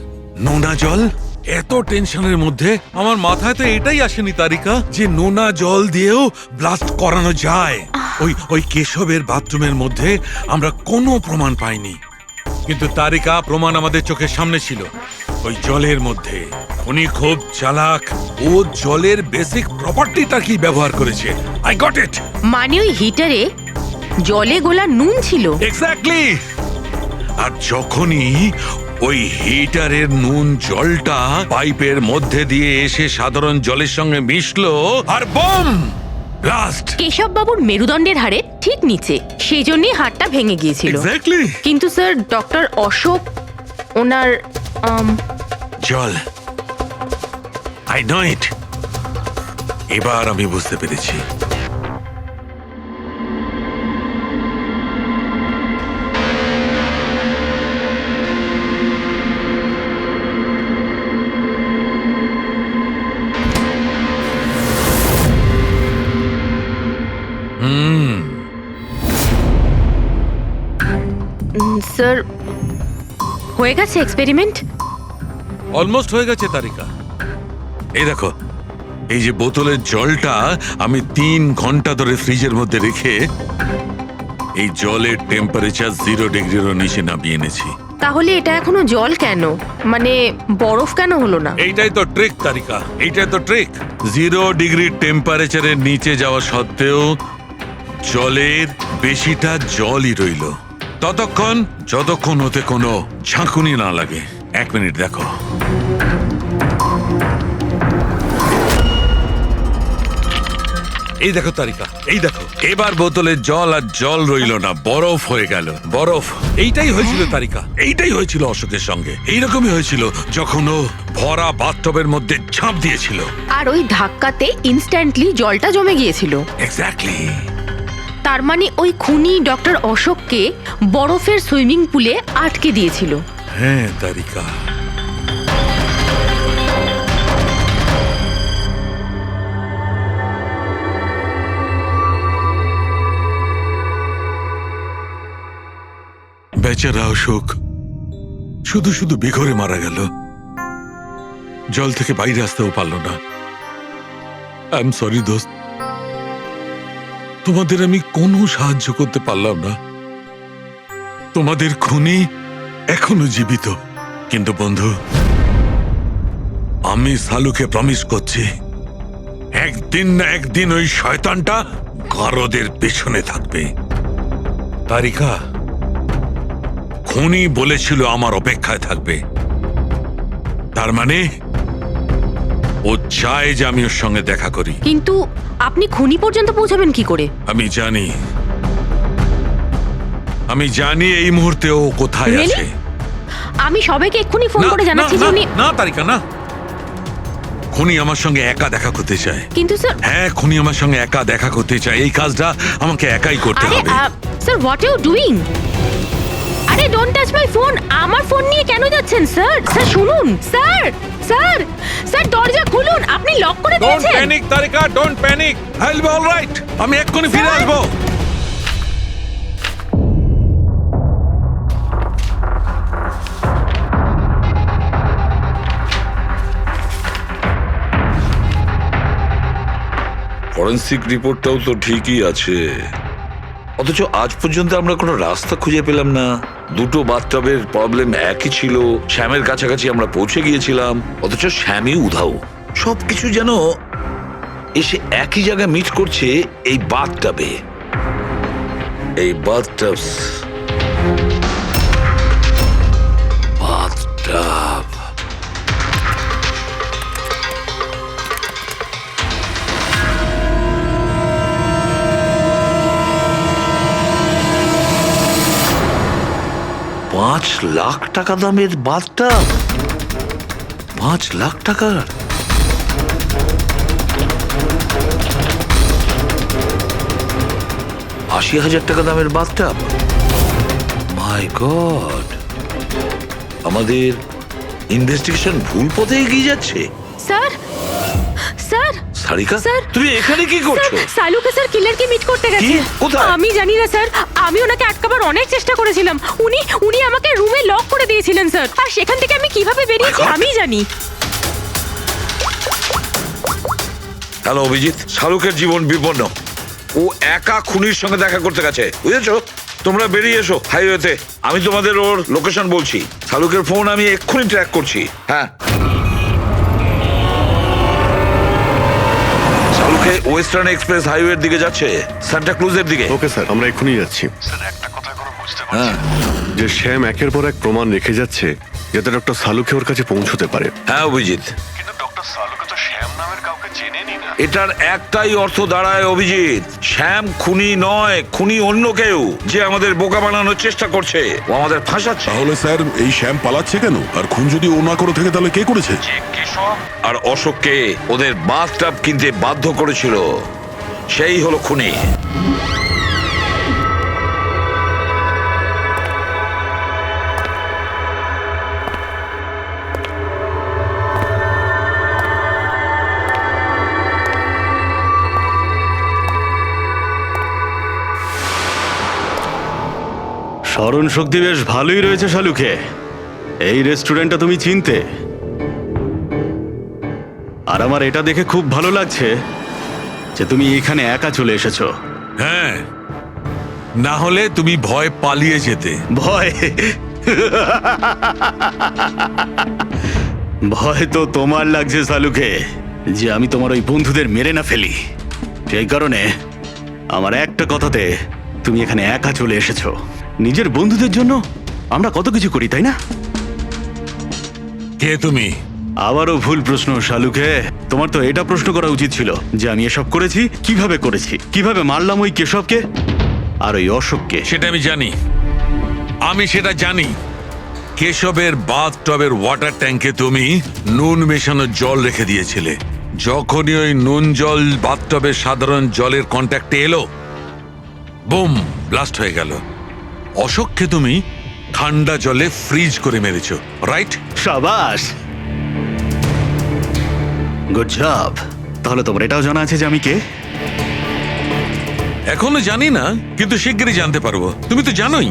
নোনা জল। এত টেনশনের মধ্যে আমার মাথায় তো এটাই আসেনি তারিকা, যে নোনা জল দিয়েও ব্লাস্ট করানো যায়। ওই কেশবের বাথরুমের মধ্যে আমরা কোনো প্রমাণ পাইনি, কিন্তু তারিকা প্রমাণ আমাদের চোখের সামনে ছিল। ওই জলের মধ্যে উনি খুব চালাক, ও জলের বেসিক প্রপার্টিটা কি ব্যবহার করেছে। I got it. মানে ওই হিটারে জলে গোলা নুন ছিল? এক্স্যাক্টলি। আর যখনই ওই হিটারের নুন জলটা পাইপের মধ্যে দিয়ে এসে সাধারণ জলের সঙ্গে মিশলো, আর বম ব্লাস্ট। কেশব বাবুর মেরুদণ্ডের হাড়ের ঠিক নিচে, সেই জন্যই হাড়টা ভেঙে গিয়েছিল। এক্স্যাক্টলি। কিন্তু স্যার, ডক্টর অশোক ওনার জল, আই নো ইট। এবার আমি বুঝতে পেরেছি। স্যার, হয়ে গেছে এক্সপেরিমেন্ট? অলমোস্ট হয়ে গেছে তারিকা। এই দেখো, এই যে বোতলের জলটা আমি 3 ঘন্টা ধরে ফ্রিজের মধ্যে রেখে এই জলের টেম্পারেচার 0 ডিগ্রিরও নিচে নামিয়ে এনেছি। তাহলে এটা এখনো জল কেন, মানে বরফ কেন হলো না? এইটাই তো ট্রিক তারিকা, এইটাই তো ট্রিক। 0 ডিগ্রি টেম্পারেচারের নিচে যাওয়া সত্ত্বেও জলের বেশিটা জলই রইল ততক্ষণ যতক্ষণ ওতে কোনো ঝাঁকুনি না লাগে। 1 মিনিট দেখো। এই দেখো তারিকা, এই দেখো, এবার বোতলের জল আর জল রইল না, বরফ হয়ে গেল, বরফ। এইটাই হয়েছিল তারিকা, এইটাই হয়েছিল অশোকের সঙ্গে। এইরকমই হয়েছিল যখন ও ভরা বাথটবের মধ্যে ঝাঁপ দিয়েছিল। আর ওই ধাক্কাতে ইনস্ট্যান্টলি জলটা জমে গিয়েছিল। এক্স্যাক্টলি। তার মানে ওই খুনি ডক্টর অশোককে বরফের সুইমিং পুলে আটকে দিয়েছিল। হ্যাঁ তারিকা। বেচারা অশোক শুধু শুধু বেঘরে মারা গেল, জল থেকে বাইরে আসতেও পারল না। আই এম সরি দোস্ত, তোমাদের আমি কোনো সাহায্য করতে পারলাম না। তোমাদের খুনি এখনো জীবিত, কিন্তু বন্ধু, আমি সালুকে প্রমিস করছি একদিন না একদিন ওই শয়তানটা গারদের পেছনে থাকবে। তারিকা, খুনি বলেছিল আমার অপেক্ষায় থাকবে, তার মানে ও চায় যে আমি ওর সঙ্গে দেখা করি। কিন্তু আপনি খুনি পর্যন্ত পৌঁছাবেন কি করে? আমি জানি এই মুহূর্তে ও কোথায় Really? আছে। আমি সবাইকে এক্ষুনি ফোন করে জানাচ্ছি যে উনি... না তারিকা, না। খুনি আমার সঙ্গে একা দেখা করতে চায়। কিন্তু স্যার... হ্যাঁ, খুনি আমার সঙ্গে একা দেখা করতে চায়। এই কাজটা আমাকে একাই করতে হবে। Sir, what you doing? আরে ডোন্ট টাচ মাই ফোন। আমার ফোন নিয়ে কেন যাচ্ছেন স্যার? স্যার শুনুন, স্যার স্যার স্যার দরজা খুলুন, আপনি লক করে দিয়েছেন। Don't panic Tarika, don't panic. I will be alright. আমি এক্ষুনি ফিরে আসবো। ফরেন্সিক রিপোর্টটাও তো ঠিকই আছে, অথচ আজ পর্যন্ত আমরা কোনো রাস্তা খুঁজে পেলাম না। দুটো বাথটবের প্রবলেম একই ছিল, শ্যামের কাছাকাছি আমরা পৌঁছে গিয়েছিলাম, অথচ শ্যামই উধাও। সবকিছু যেন এসে একই জায়গায় মিট করছে এই বাথটবে। এই বাথটব বাথটব $5,00,000 দামের বাথটব। 5 লাখ টাকার? $80,000 দামের বাথটব? মাই গড, আমাদের ইনভেস্টিগেশন ভুল পথে এগিয়ে যাচ্ছে। স্যার স্যার সারিকা, স্যার, তুমি এখানে কি করছো? সালুকে স্যার কিলারকে মিট করতে গেছে। কোথায়? আমি জানি না স্যার, আমি ওনাকে আটকাবার অনেক চেষ্টা করেছিলাম। উনি আমাকে রুমে লক করে দিয়েছিলেন স্যার, আর সেখান থেকে আমি কিভাবে বেরিয়েছি আমি জানি। হ্যালো অভিজিৎ, শাহরুখের জীবন বিপন্ন। ও একা খুনির সঙ্গে দেখা করতে গেছে, বুঝেছো? তোমরা বেরিয়ে এসো হাইওয়েতে, আমি তোমাদের ওর লোকেশন বলছি। শাহরুখের ফোন আমি এক্ষুনি ট্র্যাক করছি। হ্যাঁ, শাহরুখে ওয়েস্টার্ন এক্সপ্রেস হাইওয়ের দিকে যাচ্ছে, সান্টা ক্রুজের দিকে। ওকে স্যার, আমরা এক্ষুনি যাচ্ছি। হ্যাঁ, যে শ্যাম একের পর এক প্রমাণ রেখে যাচ্ছে যাতে ডক্টর সালুকে ওর কাছে পৌঁছতে পারে। হ্যাঁ অভিজিৎ, কিন্তু ডক্টর সালুকে তো শ্যাম নামের কাউকে চেনেনি না। এটার একটাই অর্থ দাঁড়ায় অভিজিৎ, শ্যাম খুনি নয়, খুনি অন্য কেউ, যে আমাদের বোকা বানানোর চেষ্টা করছে, ও আমাদের ফাঁসাচ্ছে। তাহলে স্যার এই শ্যাম পালাচ্ছে কেন? আর খুন যদি ও না করে থাকে তাহলে কে করেছে? আর অশোককে ওদের বাথটব কিনতে বাধ্য করেছিল, সেই হলো খুনি। স্মরণ শক্তি বেশ ভালোই রয়েছে শালুকে। এই রেস্টুরেন্টটা তুমি চিনতে? আর আমার এটা দেখে খুব ভালো লাগছে যে তুমি এখানে একা চলে এসেছো। হ্যাঁ, না হলে তুমি ভয় পালিয়ে যেতে। ভয়? ভয় তো তোমার লাগছে সালুকে, যে আমি তোমার ওই বন্ধুদের মেরে না ফেলি। সেই কারণে আমার একটা কথাতে তুমি এখানে একা চলে এসেছো। নিজের বন্ধুদের জন্য আমরা কত কিছু করি, তাই না? কে তুমি? আবারও ভুল প্রশ্ন শালুকে। তোমার তো এটা প্রশ্ন করা উচিত ছিল যে আমি এসব করেছি, কিভাবে করেছি, কিভাবে মারলাম ওই কেশবকে আর ওই অশোককে। সেটা আমি জানি, আমি সেটা জানি। কেশবের বাথটবের ওয়াটার ট্যাঙ্কে তুমি নুন মেশানো জল রেখে দিয়েছিলে। যখনই ওই নুন জল বাথটবের সাধারণ জলের কন্ট্যাক্টে এলো, বুম, ব্লাস্ট হয়ে গেল। অশোককে তুমি ঠান্ডা জলে ফ্রিজ করে মেরেছো, রাইট? সাবাস, গুড জব। তাহলে তোমার এটাও জানা আছে যে আমি কে? এখনো জানি না, কিন্তু শিগগিরই জানতে পারবো। তুমি তো জানোই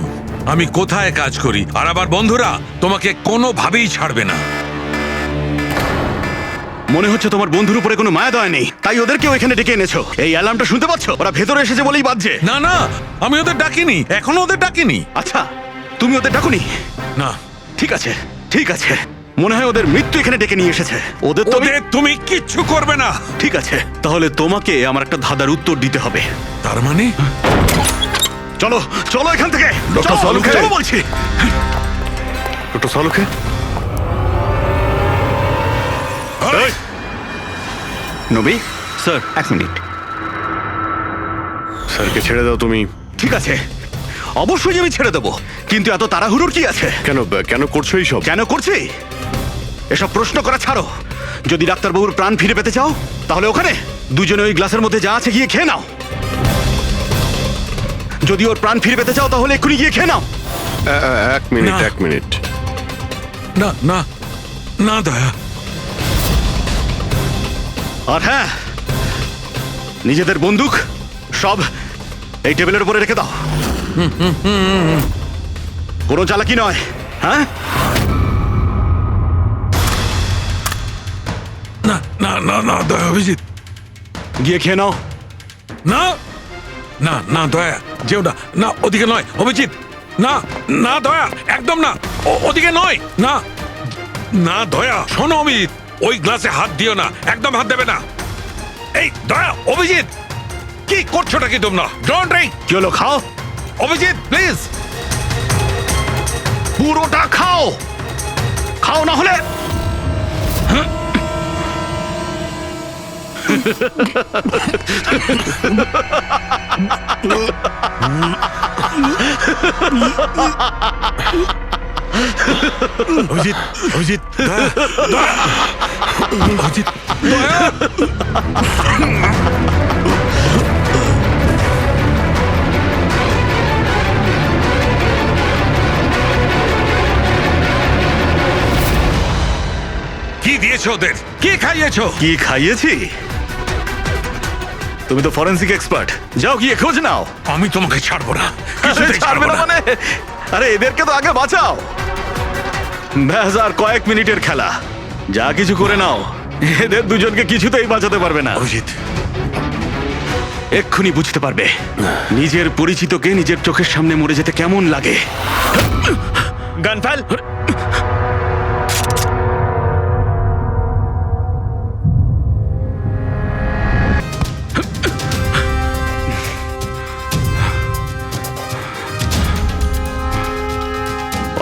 আমি কোথায় কাজ করি, আর আমার বন্ধুরা তোমাকে কোনোভাবেই ছাড়বে না। মনে হচ্ছে তোমার বন্ধুর উপরে কোনো মায়া দয়া নেই, তাই ওদেরকেও এখানে ডেকে এনেছো। এই অ্যালার্মটা শুনতে পাচ্ছ? ওরা ভেতরে এসেছে বলেই বাজছে। না না, আমি ওদের ডাকিনি, এখনো ওদের ডাকিনি। আচ্ছা, তুমি ওদের ডাকুনি? না। ঠিক আছে, ঠিক আছে। মনে হয় ওদের মৃত্যু এখানে ডেকে নিয়ে এসেছে। ওদের তুমি কিচ্ছু করবে না। ঠিক আছে, তাহলে তোমাকে আমার একটা ধাঁধার উত্তর দিতে হবে। তার মানে? চলো চলো এখান থেকে। ডক্টর সালুকে, চলো বলছি। ডক্টর সালুকে, নবী, স্যার, 1 মিনিট। স্যারকে ছেড়ে দাও তুমি। ঠিক আছে, অবশ্যই আমি ছেড়ে দেবো, কিন্তু এত তাড়াহুড়োর কি আছে? কেন কেন করছো এইসব? কেন করছি এসব প্রশ্ন করা ছাড়ো। যদি ডাক্তারবাবুর প্রাণ ফিরে পেতে চাও, তাহলে ওখানে দুজনে ওই গ্লাসের মধ্যে যা আছে গিয়ে খেয়ে নাও। যদি ওর প্রাণ ফিরে পেতে চাও, তাহলে এক্ষুনি গিয়ে খেয়ে নাও। 1 মিনিট, না। 1 মিনিট। না না না দয়া। আর হ্যাঁ, নিজেদের বন্দুক সব এই টেবিলের উপরে রেখে দাও। কোনো চালাকি নয়, হ্যাঁ? না না না না দয়া, অভিজিৎ গিয়ে খেয়ে নাও। না না না দয়া, যেও না, না ওদিকে নয় অভিজিৎ, না না দয়া, একদম না, ওদিকে নয়, না না দয়া। শোনো অভিজিৎ, ওই গ্লাসে হাত দিও না, একদম হাত দেবে না। এই দয়া, অভিজিৎ কি করছোটা কি তোমরা? Don't drink. কি হলো, খাও অভিজিৎ প্লিজ। পুরোটা খাও, খাও না হলে। অভিজিৎ, অভিজিৎ, দয়া, দয়া, অভিজিৎ, দয়া। কি দিয়েছো ওদের? কি খাইয়েছো? কি খাইয়েছি? তুমি তো ফরেন্সিক এক্সপার্ট, যাও গিয়ে খোঁজ নাও। আমি তোমাকে ছাড়বো না, আরে, কিছুতেই ছাড়বে না মানে? আরে এদেরকে তো আগে বাঁচাও। ব্যাস, আর কয়েক মিনিটের খেলা, যা কিছু করে নাও। এদের দুজনকে কিছুতেই বাঁচাতে পারবে না। অভিজিৎ, এক্ষুনি বুঝতে পারবে নিজের পরিচিতকে নিজের চোখের সামনে মরে যেতে কেমন লাগে। গান ফেল।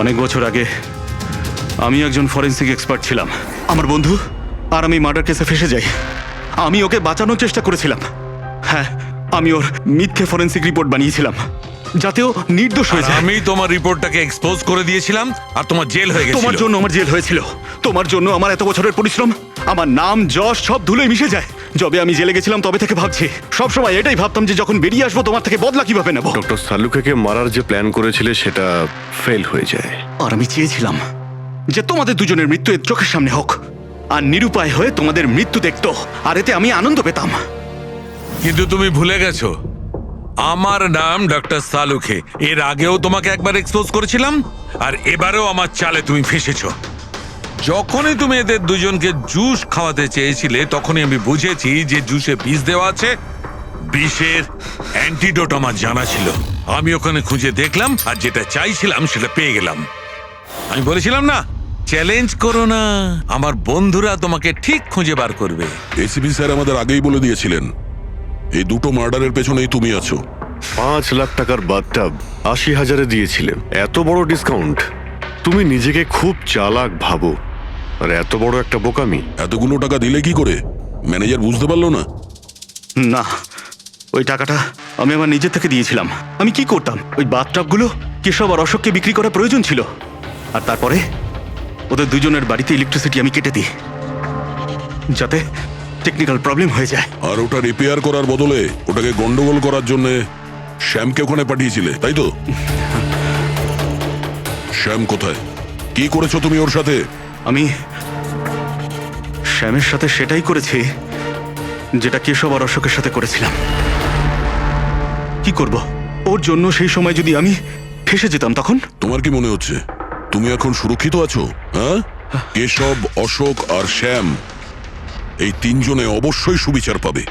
অনেক বছর আগে আমি একজন ফরেন্সিক এক্সপার্ট ছিলাম। আমার বন্ধু আর আমি মার্ডার কেসে ফেসে যাই। আমি ওকে বাঁচানোর চেষ্টা করেছিলাম। হ্যাঁ, আমি ওর মিথ্যে ফরেন্সিক রিপোর্ট বানিয়েছিলাম যাতে ও নির্দোষ হয়ে যায়। আমি তোমার রিপোর্টটাকে এক্সপোজ করে দিয়েছিলাম আর তোমার জেল হয়ে গেছিল। তোমার জন্য আমার জেল হয়েছিল। তোমার জন্য আমার এত বছরের পরিশ্রম, আমার নাম যশ সব ধুলোয় মিশে যায়। যবে আমি জেলে গেছিলাম তবে থেকে ভাবছি, সবসময় এটাই ভাবতাম যে যখন বেরিয়ে আসবো তোমার থেকে বদলা কিভাবে নেব। ডক্টর সালুকে মারার যে প্ল্যান করেছিলে সেটা ফেল হয়ে যায়। আর আমি চেয়েছিলাম যে তোমাদের দুজনের মৃত্যু এর চোখের সামনে হোক, আর নিরুপায় হয়ে তোমাদের মৃত্যু দেখতো, আর এতে আমি আনন্দ পেতাম। কিন্তু তুমি ভুলে গেছো, আমার নাম ডক্টর সালুকে। এর আগেও তোমাকে একবার এক্সপোজ করেছিলাম, আর এবারেও আমার চালে তুমি ফেসেছো। যখনই তুমি এদের দুজনকে জুস খাওয়াতে চেয়েছিলে তখনই আমি বুঝেছি যে জুসে বিষ দেওয়া আছে। বিষের অ্যান্টিডোট আমার জানা ছিল। আমি ওখানে খুঁজে দেখলাম আর যেটা চাইছিলাম সেটা পেয়ে গেলাম। আমি বলেছিলাম না, চ্যালেঞ্জ করো না, আমার বন্ধুরা তোমাকে ঠিক খুঁজে বার করবে। এসিপি স্যার আমাদের আগেই বলে দিয়েছিলেন এই দুটো মার্ডারের পেছনেই তুমি আছো। 5 লাখ টাকার বাথটাব 80,000-এ দিয়েছিলে। এত বড় ডিসকাউন্ট! তুমি নিজেকে খুব চালাক ভাবো, আর এত বড় একটা বোকামি। এতগুলো টাকা দিলে কি করে? ম্যানেজার বুঝতে পারলো না? না, ওই টাকাটা আমি আমার নিজের থেকে দিয়েছিলাম। আমি কি করতাম, ওই বাথটাবগুলো কেশব আর অশোককে বিক্রি করা প্রয়োজন ছিল, আর তারপরে ওদের দুজনের বাড়িতে ইলেকট্রিসিটি আমি কেটে দিই যাতে টেকনিক্যাল প্রবলেম হয়ে যায়। আর ওটা রিপেয়ার করার বদলে ওটাকে গন্ডগোল করার জন্য শ্যামকে ওখানে পাঠিয়েছিলে, তাই তো? শ্যাম কোথায়? কি করেছো তুমি ওর সাথে? আমি শ্যামের সাথে সেটাই করেছি যেটা কেশব আর অশোকের সাথে করেছিলাম। কি করব, ওর জন্য সেই সময় যদি আমি ফেসে যেতাম তখন? তোমার কি মনে হচ্ছে তুমি এখন সুরক্ষিত আছো? হ্যাঁ, কেশব, অশোক আর শ্যাম এই তিনজনে অবশ্যই সুবিচার পাবে।